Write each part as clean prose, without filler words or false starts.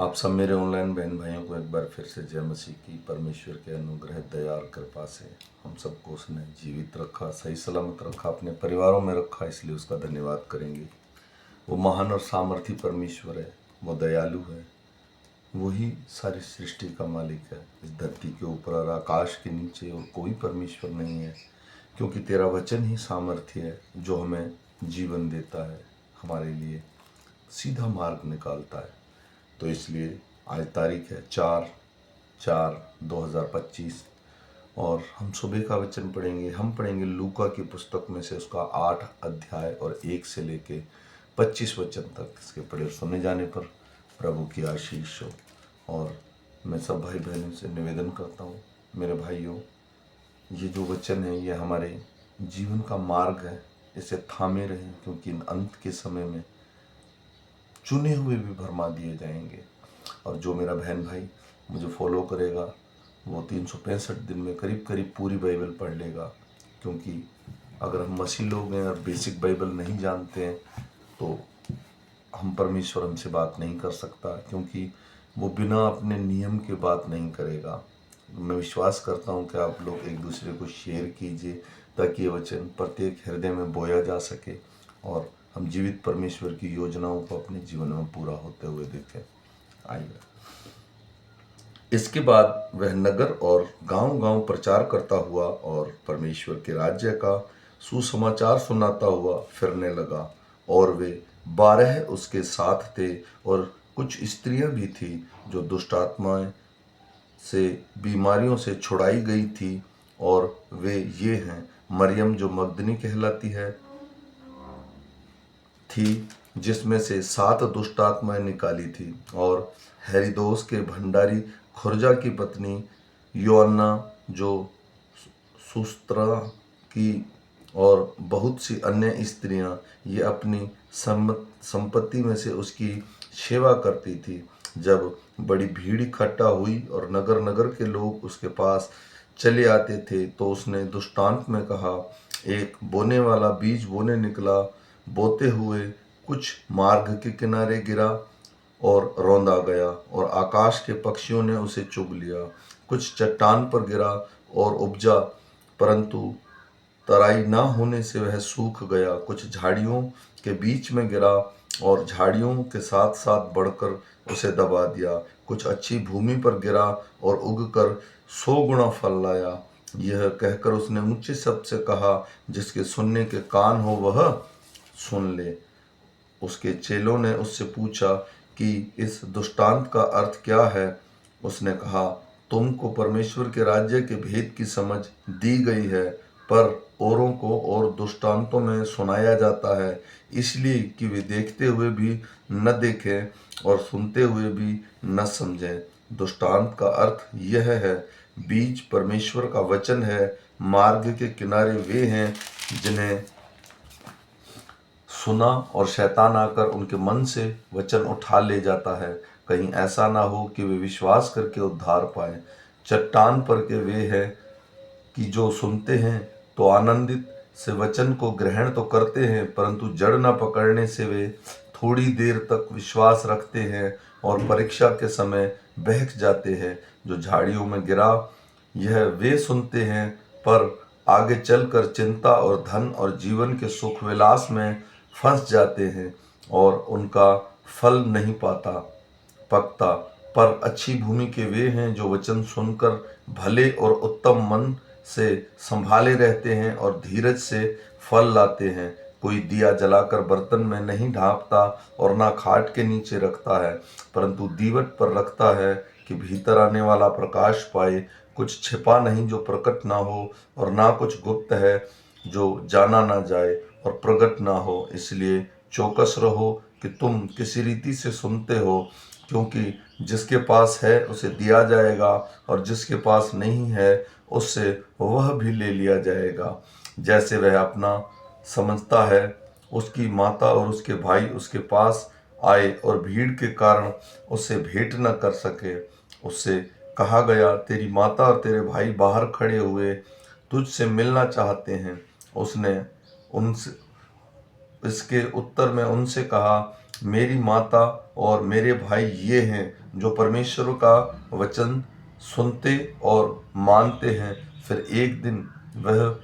आप सब मेरे ऑनलाइन बहन भाइयों को एक बार फिर से जय मसीह की। परमेश्वर के अनुग्रह दया और कृपा से हम सबको उसने जीवित रखा, सही सलामत रखा, अपने परिवारों में रखा, इसलिए उसका धन्यवाद करेंगे। वो महान और सामर्थी परमेश्वर है, वो दयालु है, वही सारी सृष्टि का मालिक है। इस धरती के ऊपर और आकाश के नीचे और कोई परमेश्वर नहीं है, क्योंकि तेरा वचन ही सामर्थ्य है जो हमें जीवन देता है, हमारे लिए सीधा मार्ग निकालता है। तो इसलिए आज तारीख है 4/4/2025 और हम सुबह का वचन पढ़ेंगे। हम पढ़ेंगे लूका की पुस्तक में से उसका 8 अध्याय और 1 से लेके 25 वचन तक। इसके पढ़े सुने जाने पर प्रभु की आशीष हो। और मैं सब भाई बहनों से निवेदन करता हूँ, मेरे भाइयों, ये जो वचन है ये हमारे जीवन का मार्ग है, इसे थामे रहें, क्योंकि अंत के समय में चुने हुए भी भरमा दिए जाएंगे। और जो मेरा बहन भाई मुझे फॉलो करेगा वो 365 दिन में करीब करीब पूरी बाइबल पढ़ लेगा, क्योंकि अगर हम मसीह लोग हैं और बेसिक बाइबल नहीं जानते हैं तो हम परमेश्वर हमसे बात नहीं कर सकता, क्योंकि वो बिना अपने नियम के बात नहीं करेगा। मैं विश्वास करता हूँ कि आप लोग एक दूसरे को शेयर कीजिए ताकि ये वचन प्रत्येक हृदय में बोया जा सके और हम जीवित परमेश्वर की योजनाओं को अपने जीवन में पूरा होते हुए देखें। आइए। इसके बाद वह नगर और गांव-गांव प्रचार करता हुआ और परमेश्वर के राज्य का सुसमाचार सुनाता हुआ फिरने लगा। और वे 12 उसके साथ थे, और कुछ स्त्रियां भी थी जो दुष्ट आत्माएं से बीमारियों से छुड़ाई गई थी। और वे ये हैं, मरियम जो मगदनी कहलाती है थी, जिसमें से 7 दुष्ट आत्माएं निकाली थी, और हेरोदेस के भंडारी खुरजा की पत्नी योअन्ना जो सुस्त्रा की, और बहुत सी अन्य स्त्रियां ये अपनी संपत्ति में से उसकी सेवा करती थी। जब बड़ी भीड़ इकट्ठा हुई और नगर नगर के लोग उसके पास चले आते थे, तो उसने दृष्टांत में कहा, एक बोने वाला बीज बोने निकला। बोते हुए कुछ मार्ग के किनारे गिरा और रौंदा गया, और आकाश के पक्षियों ने उसे चुग लिया। कुछ चट्टान पर गिरा और उपजा, परंतु तराई ना होने से वह सूख गया। कुछ झाड़ियों के बीच में गिरा और झाड़ियों के साथ साथ बढ़कर उसे दबा दिया। कुछ अच्छी भूमि पर गिरा और उगकर 100 गुना फल लाया। यह कहकर उसने ऊंचे शब्द से कहा, जिसके सुनने के कान हो वह सुन ले। उसके चेलों ने उससे पूछा कि इस दृष्टांत का अर्थ क्या है। उसने कहा, तुमको परमेश्वर के राज्य के भेद की समझ दी गई है, पर औरों को और दृष्टांतों में सुनाया जाता है, इसलिए कि वे देखते हुए भी न देखें और सुनते हुए भी न समझें। दृष्टांत का अर्थ यह है, बीज परमेश्वर का वचन है। मार्ग के किनारे वे हैं जिन्हें सुना और शैतान आकर उनके मन से वचन उठा ले जाता है। कहीं ऐसा ना हो कि वे विश्वास करके उद्धार पाए। चट्टान पर के वे हैं कि जो सुनते हैं तो आनंदित से वचन को ग्रहण तो करते हैं, परंतु जड़ न पकड़ने से वे थोड़ी देर तक विश्वास रखते हैं और परीक्षा के समय बहक जाते हैं। जो झाड़ियों में गिरा, यह वे सुनते हैं, पर आगे चलकर चिंता और धन और जीवन के सुख विलास में फंस जाते हैं और उनका फल नहीं पकता। पर अच्छी भूमि के वे हैं जो वचन सुनकर भले और उत्तम मन से संभाले रहते हैं और धीरज से फल लाते हैं। कोई दिया जलाकर बर्तन में नहीं ढांपता और ना खाट के नीचे रखता है, परंतु दीवट पर रखता है कि भीतर आने वाला प्रकाश पाए। कुछ छिपा नहीं जो प्रकट ना हो, और ना कुछ गुप्त है जो जाना ना जाए और प्रकट ना हो। इसलिए चौकस रहो कि तुम किसी रीति से सुनते हो, क्योंकि जिसके पास है उसे दिया जाएगा, और जिसके पास नहीं है उससे वह भी ले लिया जाएगा। जैसे वह अपना समझता है। उसकी माता और उसके भाई उसके पास आए और भीड़ के कारण उससे भेंट न कर सके। उससे कहा गया, तेरी माता और तेरे भाई बाहर खड़े हुए तुझसे मिलना चाहते हैं। उसने उनसे इसके उत्तर में उनसे कहा, मेरी माता और मेरे भाई ये हैं जो परमेश्वर का वचन सुनते और मानते हैं। फिर एक दिन वह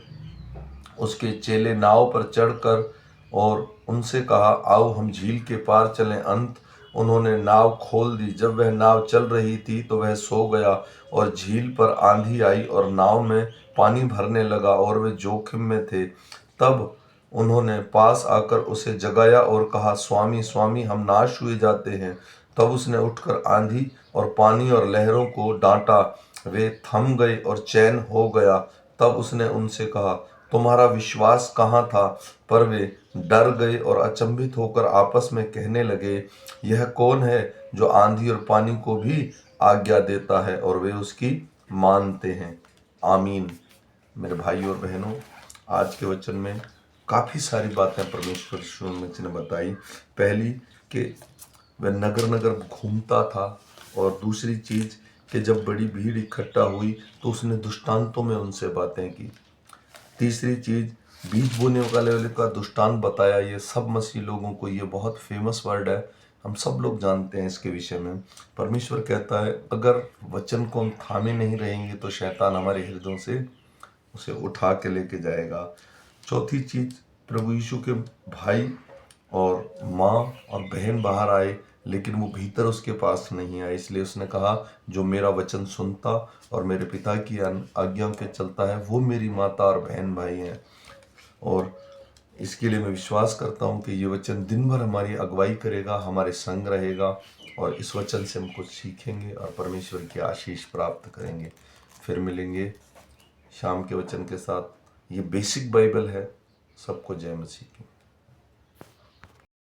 उसके चेले नाव पर चढ़कर और उनसे कहा, आओ हम झील के पार चलें। उन्होंने नाव खोल दी। जब वह नाव चल रही थी तो वह सो गया और झील पर आंधी आई और नाव में पानी भरने लगा और वे जोखिम में थे। तब उन्होंने पास आकर उसे जगाया और कहा, स्वामी स्वामी, हम नाश हुए जाते हैं। तब उसने उठकर आंधी और पानी और लहरों को डांटा, वे थम गए और चैन हो गया। तब उसने उनसे कहा, तुम्हारा विश्वास कहाँ था? पर वे डर गए और अचंभित होकर आपस में कहने लगे, यह कौन है जो आंधी और पानी को भी आज्ञा देता है और वे उसकी मानते हैं। आमीन। मेरे भाई और बहनों, आज के वचन में काफ़ी सारी बातें परमेश्वर यीशु ने बताई। पहली कि वह नगर नगर घूमता था, और दूसरी चीज़ कि जब बड़ी भीड़ इकट्ठा हुई तो उसने दृष्टांतों में उनसे बातें की। तीसरी चीज़, बीज बोने वाले का दृष्टांत बताया। ये सब मसीह लोगों को, ये बहुत फेमस वर्ड है, हम सब लोग जानते हैं इसके विषय में। परमेश्वर कहता है, अगर वचन को हम थामे नहीं रहेंगे तो शैतान हमारे हृदयों से उसे उठा के लेके जाएगा। चौथी चीज़, प्रभु यीशु के भाई और माँ और बहन बाहर आए, लेकिन वो भीतर उसके पास नहीं आए। इसलिए उसने कहा, जो मेरा वचन सुनता और मेरे पिता की आज्ञाओं पे चलता है वो मेरी माता और बहन भाई हैं। और इसके लिए मैं विश्वास करता हूँ कि ये वचन दिन भर हमारी अगुवाई करेगा, हमारे संग रहेगा, और इस वचन से हम कुछ सीखेंगे और परमेश्वर की आशीष प्राप्त करेंगे। फिर मिलेंगे शाम के वचन के साथ। ये बेसिक बाइबल है। सबको जय मसीह की।